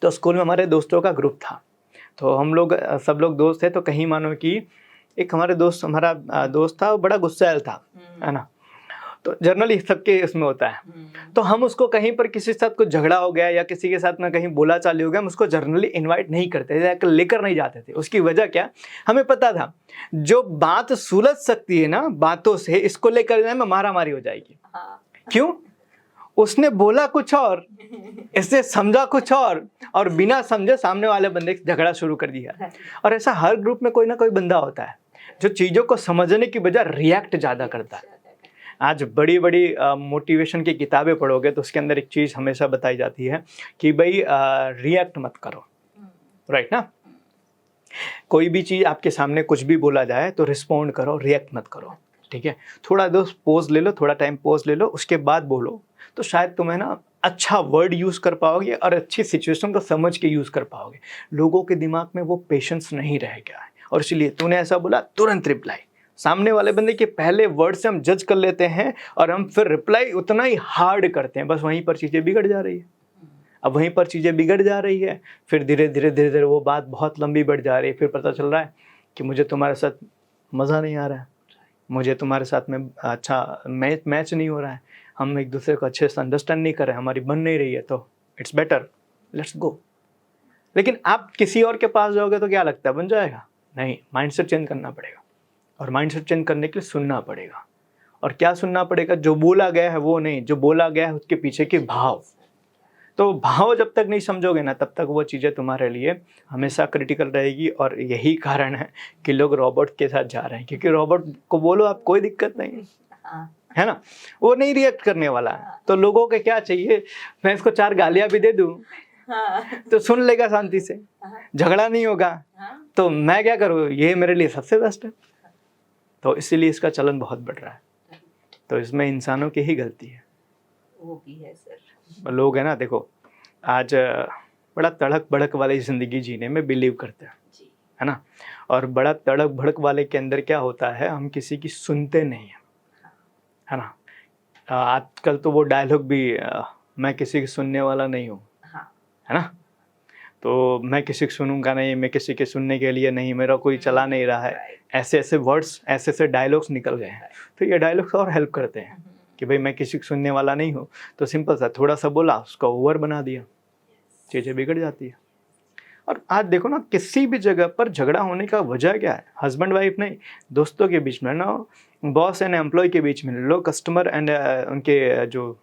तो स्कूल में हमारे दोस्तों का ग्रुप था, तो हम लोग सब लोग दोस्त थे। तो कहीं मानो कि एक हमारा दोस्त था, वो बड़ा गुस्सैल था, है ना। तो जनरली सबके इसमें होता है। तो हम उसको कहीं पर किसी के साथ कुछ झगड़ा हो गया या किसी के साथ में कहीं बोला चाली हो गया, हम उसको जनरली इनवाइट नहीं करते थे, लेकर नहीं जाते थे। उसकी वजह क्या, हमें पता था जो बात सुलझ सकती है ना बातों से, इसको लेकर जाने में मारामारी हो जाएगी। क्यों? उसने बोला कुछ और, इसने समझा कुछ और बिना समझे सामने वाले बंदे से झगड़ा शुरू कर दिया। और ऐसा हर ग्रुप में कोई ना कोई बंदा होता है जो चीज़ों को समझने की बजाय रिएक्ट ज़्यादा करता है। आज बड़ी बड़ी मोटिवेशन की किताबें पढ़ोगे तो उसके अंदर एक चीज़ हमेशा बताई जाती है कि भाई रिएक्ट मत करो, राइट ना। कोई भी चीज़ आपके सामने कुछ भी बोला जाए तो रिस्पॉन्ड करो, रिएक्ट मत करो, ठीक है। थोड़ा दोस्त पोज ले लो, थोड़ा टाइम पोज ले लो, उसके बाद बोलो, तो शायद तुम्हें ना अच्छा वर्ड यूज़ कर पाओगे और अच्छी सिचुएशन को समझ के यूज़ कर पाओगे। लोगों के दिमाग में वो पेशेंस नहीं रह गया है, और इसलिए तूने ऐसा बोला तुरंत रिप्लाई। सामने वाले बंदे के पहले वर्ड से हम जज कर लेते हैं और हम फिर रिप्लाई उतना ही हार्ड करते हैं, बस वहीं पर चीज़ें बिगड़ जा रही है। अब वहीं पर चीज़ें बिगड़ जा रही है, फिर धीरे धीरे वो बात बहुत लंबी बढ़ जा रही है। फिर पता चल रहा है कि मुझे तुम्हारे साथ मज़ा नहीं आ रहा है, मुझे तुम्हारे साथ में अच्छा मैच नहीं हो रहा है, हम एक दूसरे को अच्छे से अंडरस्टैंड नहीं कर रहे हैं, हमारी बन नहीं रही है, तो इट्स बेटर लेट्स गो। लेकिन आप किसी और के पास जाओगे तो क्या लगता है बन जाएगा? नहीं, माइंडसेट चेंज करना पड़ेगा, और माइंडसेट चेंज करने के लिए सुनना पड़ेगा। और क्या सुनना पड़ेगा? जो बोला गया है वो नहीं, जो बोला गया है उसके पीछे के भाव। तो भाव जब तक नहीं समझोगे ना, तब तक वो चीज़ें तुम्हारे लिए हमेशा क्रिटिकल रहेगी। और यही कारण है कि लोग रोबोट के साथ जा रहे हैं, क्योंकि रोबोट को बोलो आप कोई दिक्कत नहीं है ना, वो नहीं रिएक्ट करने वाला है। तो लोगों को क्या चाहिए, मैं इसको 4 गालियाँ भी दे दूँ तो सुन लेगा शांति से, झगड़ा नहीं होगा, तो मैं क्या करूँ, ये मेरे लिए सबसे बेस्ट है। तो इसीलिए इसका चलन बहुत बढ़ रहा है। तो इसमें इंसानों की ही गलती है। वो भी है सर। लोग है ना, देखो आज बड़ा तड़क भड़क वाली ज़िंदगी जीने में बिलीव करते हैं, है ना। और बड़ा तड़क भड़क वाले के अंदर क्या होता है, हम किसी की सुनते नहीं हैं, है ना। आजकल तो वो डायलॉग भी मैं किसी की सुनने वाला नहीं हूँ, है ना। तो मैं किसी की सुनूंगा नहीं, मैं किसी के सुनने के लिए नहीं, मेरा कोई चला नहीं रहा है, ऐसे ऐसे वर्ड्स, ऐसे ऐसे डायलॉग्स निकल गए हैं। तो ये डायलॉग्स और हेल्प करते हैं कि भाई मैं किसी को सुनने वाला नहीं हूँ, तो सिंपल सा थोड़ा सा बोला, उसका ओवर बना दिया, चीज़ें बिगड़ जाती है। और आज देखो ना, किसी भी जगह पर झगड़ा होने का वजह क्या है, हस्बैंड वाइफ नहीं, दोस्तों के बीच में ना, बॉस एंड एम्प्लॉय के बीच में, लोग कस्टमर एंड उनके जो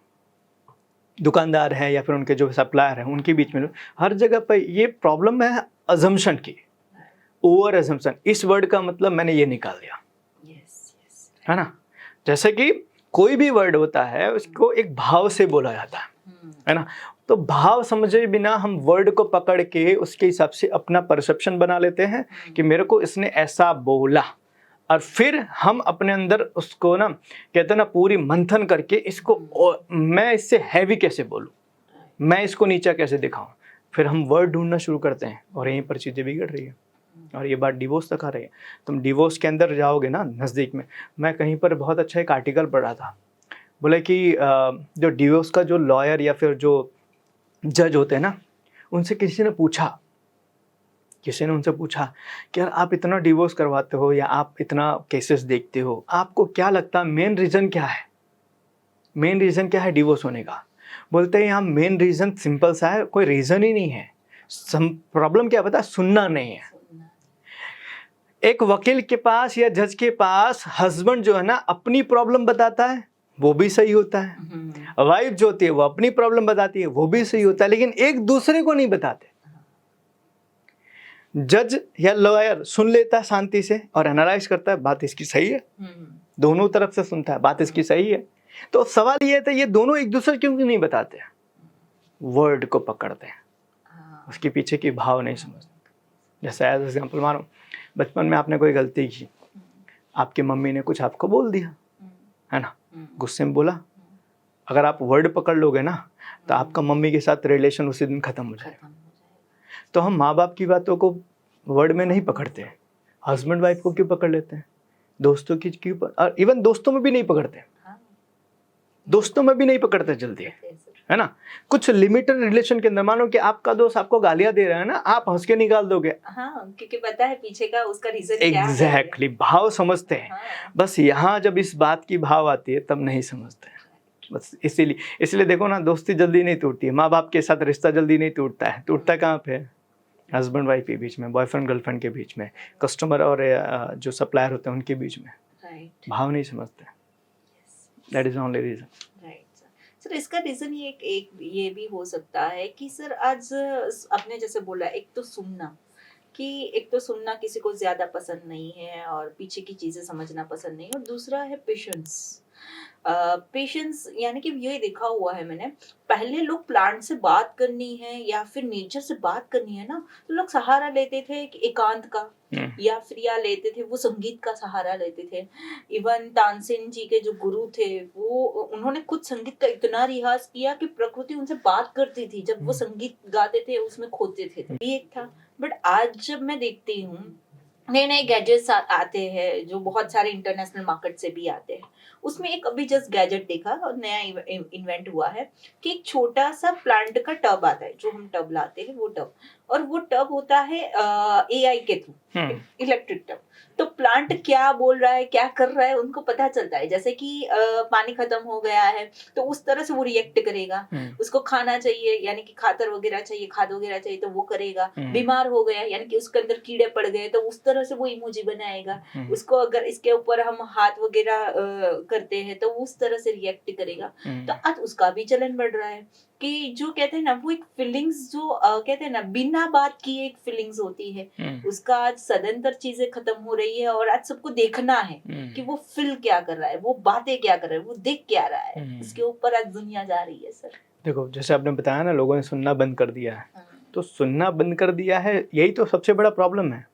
दुकानदार हैं या फिर उनके जो सप्लायर हैं उनके बीच में, हर जगह पर ये प्रॉब्लम है अजम्पशन की, ओवर अजम्पशन। इस वर्ड का मतलब मैंने ये निकाल दिया, है ना। जैसे कि कोई भी वर्ड होता है उसको एक भाव से बोला जाता है ना। तो भाव समझे बिना हम वर्ड को पकड़ के उसके हिसाब से अपना परसेप्शन बना लेते हैं कि मेरे को इसने ऐसा बोला, और फिर हम अपने अंदर उसको ना कहते हैं ना पूरी मंथन करके इसको मैं इससे हैवी कैसे बोलूँ, मैं इसको नीचा कैसे दिखाऊं, फिर हम वर्ड ढूंढना शुरू करते हैं, और यहीं पर चीज़ें बिगड़ रही है। और ये बात डिवोर्स तक आ रही है। तुम डिवोर्स के अंदर जाओगे ना, नज़दीक में, मैं कहीं पर बहुत अच्छा एक आर्टिकल पढ़ा था, बोले कि जो डिवोर्स का जो लॉयर या फिर जो जज होते हैं ना, उनसे किसी ने उनसे पूछा कि यार आप इतना डिवोर्स करवाते हो या आप इतना केसेस देखते हो, आपको क्या लगता है मेन रीज़न क्या है? मेन रीज़न क्या है डिवोर्स होने का? बोलते हैं यहाँ मेन रीज़न सिंपल सा है, कोई रीज़न ही नहीं है। प्रॉब्लम क्या पता है? सुनना नहीं है। एक वकील के पास या जज के पास हस्बैंड जो है ना अपनी प्रॉब्लम बताता है, वो भी सही होता है। वाइफ जो होती है वो अपनी प्रॉब्लम बताती है, वो भी सही होता है, लेकिन एक दूसरे को नहीं बताते। जज या लॉयर सुन लेता है शांति से और एनालाइज करता है, बात इसकी सही है, दोनों तरफ से सुनता है, बात इसकी सही है। तो सवाल ये था, ये दोनों एक दूसरे क्यों नहीं बताते? वर्ड को पकड़ते हैं, उसके पीछे की भाव नहीं समझते। जैसे एज एग्जाम्पल मानो, बचपन में आपने कोई गलती की, आपकी मम्मी ने कुछ आपको बोल दिया, है ना, गुस्से में बोला। अगर आप वर्ड पकड़ लोगे ना, तो आपका मम्मी के साथ रिलेशन उसी दिन खत्म हो जाएगा। तो हम माँ बाप की बातों को वर्ड में नहीं पकड़ते, हस्बैंड वाइफ को क्यों पकड़ लेते हैं, दोस्तों की क्यों, और इवन दोस्तों में भी नहीं पकड़ते, दोस्तों में भी नहीं पकड़ते जल्दी, है ना। कुछ लिमिटेड रिलेशन के अंदर, मानो कि आपका दोस्त आपको गालियां दे रहा है ना, आप हंस के निकाल दोगे, हाँ, क्योंकि पता है पीछे का उसका रीजन क्या है। एग्जैक्टली, भाव समझते हैं। हाँ। बस यहाँ जब इस बात की भाव आती है तब नहीं समझते हैं। बस इसीलिए देखो ना, दोस्ती जल्दी नहीं टूटती है, माँ बाप के साथ रिश्ता जल्दी नहीं टूटता है। टूटता कहाँ पे? हस्बैंड वाइफ के बीच में, बॉयफ्रेंड गर्लफ्रेंड के बीच में, कस्टमर और जो सप्लायर होते हैं उनके बीच में। भाव नहीं समझते, that is only reason. Sir इसका रीजन ये भी हो सकता है कि सर आज आपने जैसे बोला, एक तो सुनना किसी को ज्यादा पसंद नहीं है और पीछे की चीजें समझना पसंद नहीं है, और दूसरा है पेशेंस। यानी कि ये देखा हुआ है मैंने, पहले लोग प्लांट से बात करनी है या फिर नेचर से बात करनी है ना, तो लोग सहारा लेते थे एकांत का, या फिर लेते थे वो संगीत का सहारा लेते थे। इवन तानसेन जी के जो गुरु थे, वो उन्होंने खुद संगीत का इतना रियाज किया कि प्रकृति उनसे बात करती थी, जब वो संगीत गाते थे उसमें खोते थे, ये एक था। बट आज जब मैं देखती हूँ नए नए गैजेट्स आते हैं, जो बहुत सारे इंटरनेशनल मार्केट से भी आते हैं, उसमें एक अभी जस्ट गैजेट देखा और नया इन्वेंट हुआ है कि एक छोटा सा प्लांट का टब आता है, जो हम टब लाते हैं वो टब, और वो टब होता है AI के थ्रू, इलेक्ट्रिक टब। तो प्लांट क्या बोल रहा है, क्या कर रहा है, उनको पता चलता है। जैसे कि पानी खत्म हो गया है तो उस तरह से वो रिएक्ट करेगा, उसको खाना चाहिए यानी कि खाद वगैरह चाहिए तो वो करेगा, बीमार हो गया यानी कि उसके अंदर कीड़े पड़ गए तो उस तरह से वो इमोजी बनाएगा, उसको अगर इसके ऊपर हम हाथ वगैरह करते हैं तो उस तरह से रिएक्ट करेगा। तो आज उसका भी चलन बढ़ रहा है कि जो कहते हैं ना, वो एक फीलिंग्स जो कहते हैं ना, बिना बात किए एक फीलिंग्स होती है, उसका आज सदंतर चीजें खत्म हो रही है, और आज सबको देखना है कि वो फील क्या कर रहा है, वो बातें क्या कर रहा है, वो देख क्या रहा है, उसके ऊपर आज दुनिया जा रही है। सर देखो, जैसे आपने बताया ना, लोगों ने सुनना बंद कर दिया है, तो सुनना बंद कर दिया है, यही तो सबसे बड़ा प्रॉब्लम है।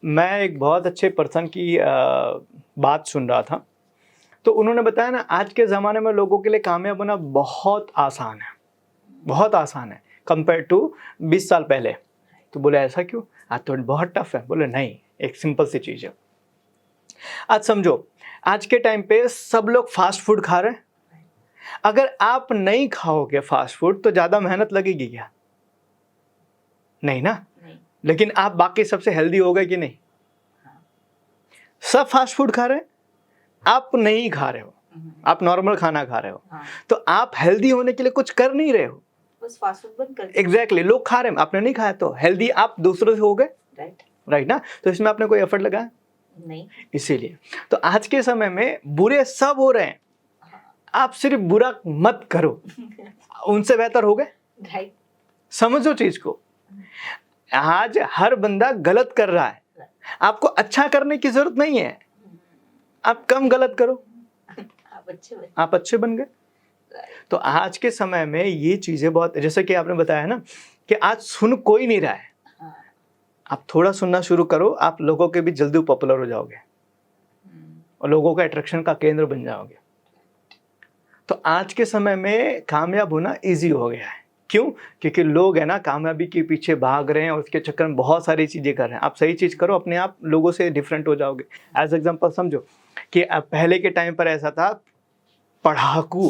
मैं एक बहुत अच्छे पर्सन की बात सुन रहा था, तो उन्होंने बताया ना, आज के ज़माने में लोगों के लिए कामयाब होना बहुत आसान है, बहुत आसान है कंपेयर टू 20 साल पहले। तो बोले ऐसा क्यों, आज तो बहुत टफ है। बोले नहीं, एक सिंपल सी चीज़ है। आज समझो, आज के टाइम पे सब लोग फास्ट फूड खा रहे हैं। अगर आप नहीं खाओगे फास्ट फूड तो ज़्यादा मेहनत लगेगी क्या? नहीं ना। लेकिन आप बाकी सबसे हेल्दी हो गए कि नहीं? सब फास्ट फूड खा रहे हैं, आप नहीं खा रहे हो, आप नॉर्मल खाना खा रहे हो, तो आप हेल्दी होने के लिए कुछ कर नहीं रहे हो, बस फास्ट फूड बंद कर। एग्जैक्टली, लोग खा रहे हैं, आपने नहीं खाया, तो हेल्दी आप दूसरों से हो गए, राइट ना। तो इसमें आपने कोई एफर्ट लगाया नहीं, इसीलिए तो आज के समय में बुरे सब हो रहे हैं, आप सिर्फ बुरा मत करो, उनसे बेहतर हो गए, राइट। समझो चीज को, आज हर बंदा गलत कर रहा है, आपको अच्छा करने की जरूरत नहीं है, आप कम गलत करो, आप अच्छे बन गए। तो आज के समय में ये चीजें बहुत, जैसे कि आपने बताया ना कि आज सुन कोई नहीं रहा है, आप थोड़ा सुनना शुरू करो, आप लोगों के भी जल्दी पॉपुलर हो जाओगे और लोगों का अट्रैक्शन का केंद्र बन जाओगे। तो आज के समय में कामयाब होना इजी हो गया है। क्यों? क्योंकि लोग है ना कामयाबी के पीछे भाग रहे हैं और उसके चक्कर में बहुत सारी चीज़ें कर रहे हैं। आप सही चीज़ करो, अपने आप लोगों से डिफरेंट हो जाओगे। एज एग्जांपल समझो कि पहले के टाइम पर ऐसा था पढ़ाकू,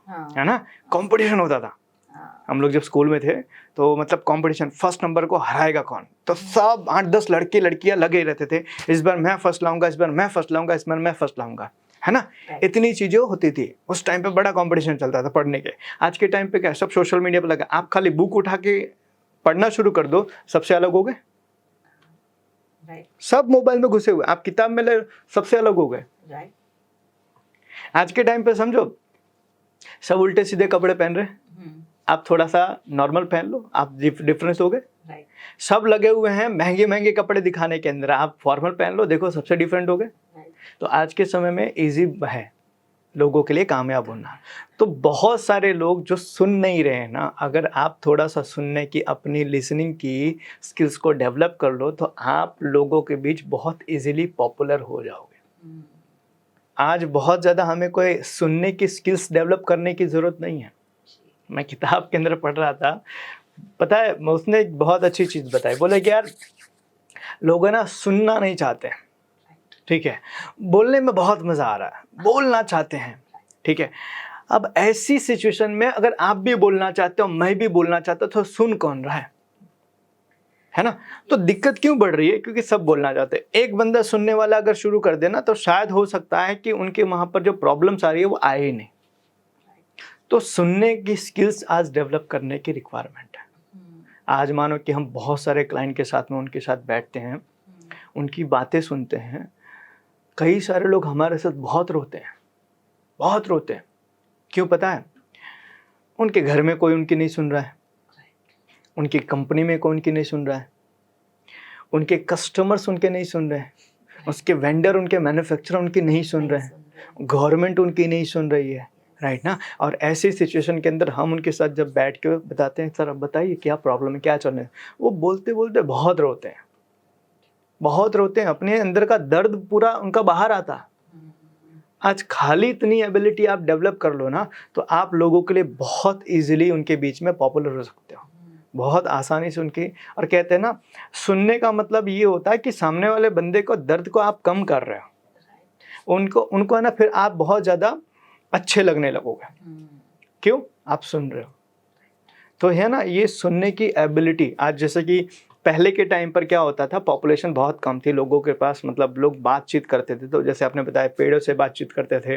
हाँ, है ना, कंपटीशन होता था। हाँ, हम लोग जब स्कूल में थे तो मतलब कंपटीशन, फर्स्ट नंबर को हराएगा कौन, तो सब 8-10 लड़के लड़कियां लगे रहते थे, इस बार मैं फर्स्ट लाऊंगा, इस बार मैं फर्स्ट लाऊंगा, इस बार मैं फर्स्ट लाऊंगा, है ना। राइट, इतनी चीजें होती थी उस टाइम पे, बड़ा कंपटीशन चलता था पढ़ने के। आज के टाइम पे क्या, सब सोशल मीडिया पे लगा, आप खाली बुक उठा के पढ़ना शुरू कर दो, सबसे अलग हो गए। राइट, सब मोबाइल में घुसे हुए, आप किताब में ले, सबसे अलग हो गए। राइट, आज के टाइम पे समझो, सब उल्टे सीधे कपड़े पहन रहे हैं, आप थोड़ा सा नॉर्मल पहन लो, आप डिफरेंस हो गए। राइट, सब लगे हुए हैं महंगे महंगे कपड़े दिखाने के अंदर, आप फॉर्मल पहन लो, देखो सबसे डिफरेंट हो गए। राइट, तो आज के समय में इजी है लोगों के लिए कामयाब होना। तो बहुत सारे लोग जो सुन नहीं रहे हैं ना, अगर आप थोड़ा सा सुनने की, अपनी लिसनिंग की स्किल्स को डेवलप कर लो, तो आप लोगों के बीच बहुत इजीली पॉपुलर हो जाओगे। आज बहुत ज़्यादा हमें कोई सुनने की स्किल्स डेवलप करने की ज़रूरत नहीं है। मैं किताब के अंदर पढ़ रहा था, पता है, उसने एक बहुत अच्छी चीज़ बताई, बोले कि यार लोग है ना सुनना नहीं चाहते हैं, ठीक है, बोलने में बहुत मज़ा आ रहा है, बोलना चाहते हैं, ठीक है। अब ऐसी सिचुएशन में अगर आप भी बोलना चाहते हो, मैं भी बोलना चाहता हूं, तो सुन कौन रहा है ना। तो दिक्कत क्यों बढ़ रही है, क्योंकि सब बोलना चाहते हैं। एक बंदा सुनने वाला अगर शुरू कर देना, तो शायद हो सकता है कि उनके वहां पर जो प्रॉब्लम्स आ रही है वो आए ही नहीं। तो सुनने की स्किल्स आज डेवलप करने की रिक्वायरमेंट है। आज मानो कि हम बहुत सारे क्लाइंट के साथ में उनके साथ बैठते हैं, उनकी बातें सुनते हैं। कई सारे लोग हमारे साथ बहुत रोते हैं, बहुत रोते हैं। क्यों पता है, उनके घर में कोई उनकी नहीं सुन रहा है, उनकी कंपनी में कोई उनकी नहीं सुन रहा है, उनके कस्टमर्स उनके नहीं सुन रहे हैं, उसके वेंडर, उनके मैन्युफैक्चरर उनकी नहीं सुन रहे हैं, गवर्नमेंट उनकी नहीं सुन रही है, राइट ना। और ऐसी सिचुएशन के अंदर हम उनके साथ जब बैठ के बताते हैं, सर अब बताइए क्या प्रॉब्लम है, क्या चल रहा है, वो बोलते बोलते बहुत रोते हैं, बहुत रोते हैं, अपने अंदर का दर्द पूरा उनका बाहर आता है। आज खाली इतनी एबिलिटी आप डेवलप कर लो ना, तो आप लोगों के लिए बहुत इजीली उनके बीच में पॉपुलर हो सकते हो, बहुत आसानी से उनकी। और कहते हैं ना, सुनने का मतलब ये होता है कि सामने वाले बंदे को दर्द को आप कम कर रहे हो, उनको उनको है ना, फिर आप बहुत ज़्यादा अच्छे लगने लगोगे। क्यों, आप सुन रहे हो। तो है ना, ये सुनने की एबिलिटी आज, जैसे कि पहले के टाइम पर क्या होता था, पॉपुलेशन बहुत कम थी लोगों के पास, मतलब लोग बातचीत करते थे, तो जैसे आपने बताया पेड़ों से बातचीत करते थे,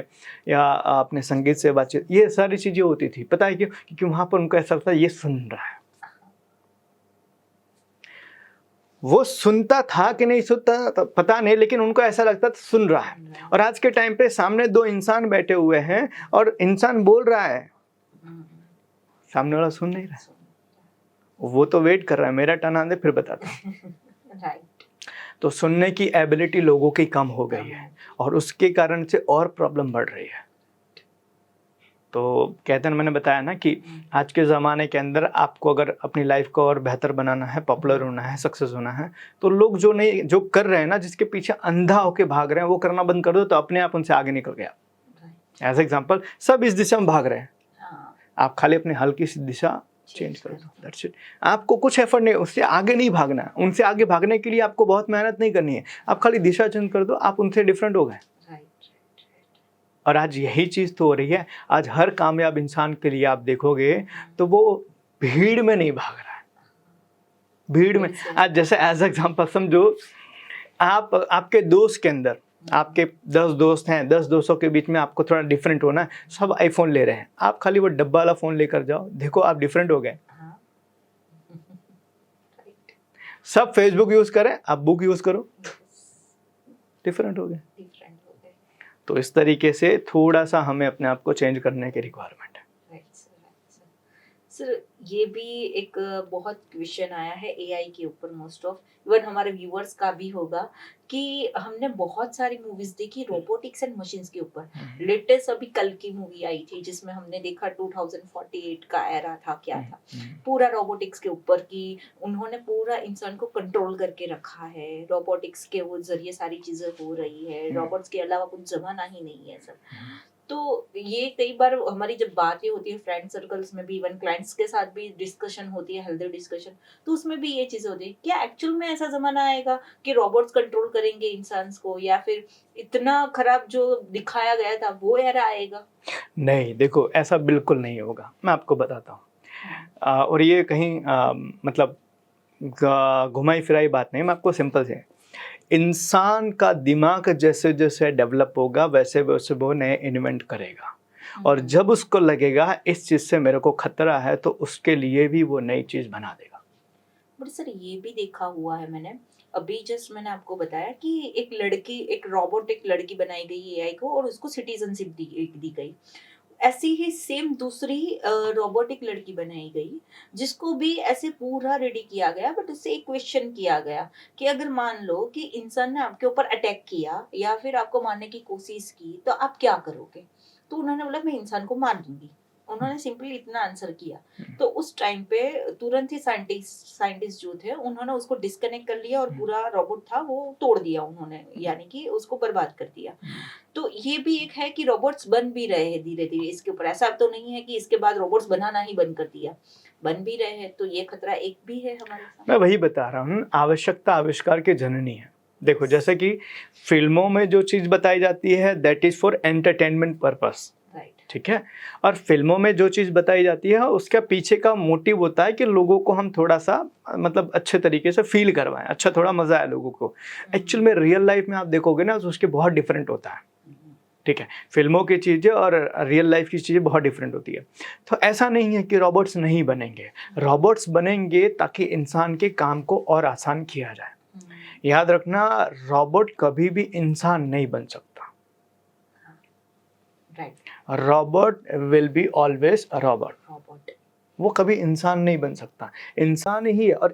या अपने संगीत से बातचीत, ये सारी चीज़ें होती थी। पता है क्यों, क्योंकि वहाँ पर उनको ऐसा लगता है ये सुन रहा है। वो सुनता था कि नहीं सुनता था पता नहीं, लेकिन उनको ऐसा लगता था सुन रहा है। और आज के टाइम पे सामने दो इंसान बैठे हुए हैं और इंसान बोल रहा है, सामने वाला सुन नहीं रहा है, वो तो वेट कर रहा है मेरा टर्न आने फिर बताता हूँ। राइट। तो सुनने की एबिलिटी लोगों की कम हो गई है, और उसके कारण से और प्रॉब्लम बढ़ रही है। तो कहते हैं, मैंने बताया ना कि आज के ज़माने के अंदर आपको अगर अपनी लाइफ को और बेहतर बनाना है, पॉपुलर होना है, सक्सेस होना है, तो लोग जो कर रहे हैं ना, जिसके पीछे अंधा होके भाग रहे हैं, वो करना बंद कर दो, तो अपने आप उनसे आगे निकल गया। एज एग्जाम्पल, सब इस दिशा में भाग रहे हैं, आप खाली अपनी हल्की सी दिशा चेंज कर दो, दैट्स इट। आपको कुछ एफर्ट नहीं, उससे आगे नहीं भागना। उनसे आगे भागने के लिए आपको बहुत मेहनत नहीं करनी है, आप खाली दिशा चेंज कर दो, आप उनसे डिफरेंट हो गए। और आज यही चीज़ तो हो रही है। आज हर कामयाब इंसान के लिए आप देखोगे तो वो भीड़ में नहीं भाग रहा है, भीड़ में। आज जैसे एज एग्जाम्पल समझो, आपके दोस्त के अंदर, आपके 10 दोस्त हैं, 10 दोस्तों के बीच में आपको थोड़ा डिफरेंट होना है, सब आईफोन ले रहे हैं, आप खाली वो डब्बा वाला फ़ोन लेकर जाओ, देखो आप डिफरेंट हो गए। सब फेसबुक यूज़ करें, आप बुक यूज़ करो, डिफरेंट हो गए। तो इस तरीके से थोड़ा सा हमें अपने आप को चेंज करने की रिक्वायरमेंट है। सर, ये भी एक बहुत क्वेश्चन आया है एआई के ऊपर, मोस्ट ऑफ इवन हमारे व्यूअर्स का भी होगा, कि हमने बहुत सारी मूवीज देखी रोबोटिक्स एंड मशीन्स के ऊपर। लेटेस्ट अभी कल की मूवी आई थी जिसमें हमने देखा 2048 का एरा था, क्या था, पूरा रोबोटिक्स के ऊपर, कि उन्होंने पूरा इंसान को कंट्रोल करके रखा है, रोबोटिक्स के वो जरिए सारी चीजें हो रही है, रोबोट्स के अलावा कुछ जमाना ही नहीं है सर। तो ये कई बार हमारी जब बातें होती है फ्रेंड सर्कल्स में भी, इवन क्लाइंट्स के साथ भी डिस्कशन होती है, हेल्दी डिस्कशन, तो उसमें भी ये चीजें होती है, क्या एक्चुअल में ऐसा जमाना आएगा कि रोबोट्स कंट्रोल करेंगे इंसान को, या फिर इतना खराब जो दिखाया गया था वो एरा आएगा? नहीं, देखो ऐसा बिल्कुल नहीं होगा, मैं आपको बताता हूँ। और ये कहीं मतलब घुमाई फिराई बात नहीं, मैं आपको सिंपल से, इंसान का दिमाग जैसे जैसे डेवलप होगा वैसे वैसे वो नए इन्वेंट करेगा, और जब उसको लगेगा इस चीज़ से मेरे को खतरा है तो उसके लिए भी वो नई चीज़ बना देगा। बट सर ये भी देखा हुआ है मैंने, अभी जस्ट मैंने आपको बताया कि एक लड़की, एक रोबोटिक लड़की बनाई गई एआई को और उसको सिटीजनशिप दी गई। ऐसी ही सेम दूसरी रोबोटिक लड़की बनाई गई, जिसको भी ऐसे पूरा रेडी किया गया, बट उससे एक क्वेश्चन किया गया कि अगर मान लो कि इंसान ने आपके ऊपर अटैक किया या फिर आपको मारने की कोशिश की तो आप क्या करोगे? तो उन्होंने बोला मैं इंसान को मार दूंगी। उन्होंने सिंपली इतना आंसर किया। तो उस टाइम पे तुरंत ही साइंटिस्ट जो थे उन्होंने उसको डिस्कनेक्ट कर लिया और पूरा रोबोट था वो तोड़ दिया उन्होंने, यानी कि उसको बर्बाद कर दिया। तो ये भी एक है कि रोबोट्स बन भी रहे हैं धीरे-धीरे इसके ऊपर, ऐसा तो नहीं है कि इसके बाद रोबोट्स बनाना ही बंद कर दिया। बन भी रहे हैं, तो ये खतरा एक भी है हमारे मैं सामने। वही बता रहा हूँ, आवश्यकता आविष्कार की जननी है। देखो जैसे कि फिल्मों में जो चीज़ बताई जाती है that is for entertainment purpose, right. ठीक है? और फिल्मों में जो चीज़ बताई जाती है उसका पीछे का मोटिव होता है कि लोगों को हम थोड़ा-सा मतलब अच्छे तरीके से फ़ील करवाएँ, अच्छा थोड़ा मज़ा आए लोगों को। एक्चुअल में रियल लाइफ़ में आप देखोगे ना तो उसके बहुत डिफरेंट होता है, ठीक है? फिल्मों की चीज़ें और रियल लाइफ़ की चीज़ें बहुत डिफरेंट होती है। तो ऐसा नहीं है कि रोबोट्स नहीं बनेंगे, रोबोट्स बनेंगे ताकि इंसान के काम को और आसान किया जाए। याद रखना, रोबोट कभी भी इंसान नहीं बन सकता। Right. Robot will be always a robot. Robot. वो कभी इंसान नहीं बन सकता, इंसान ही है। और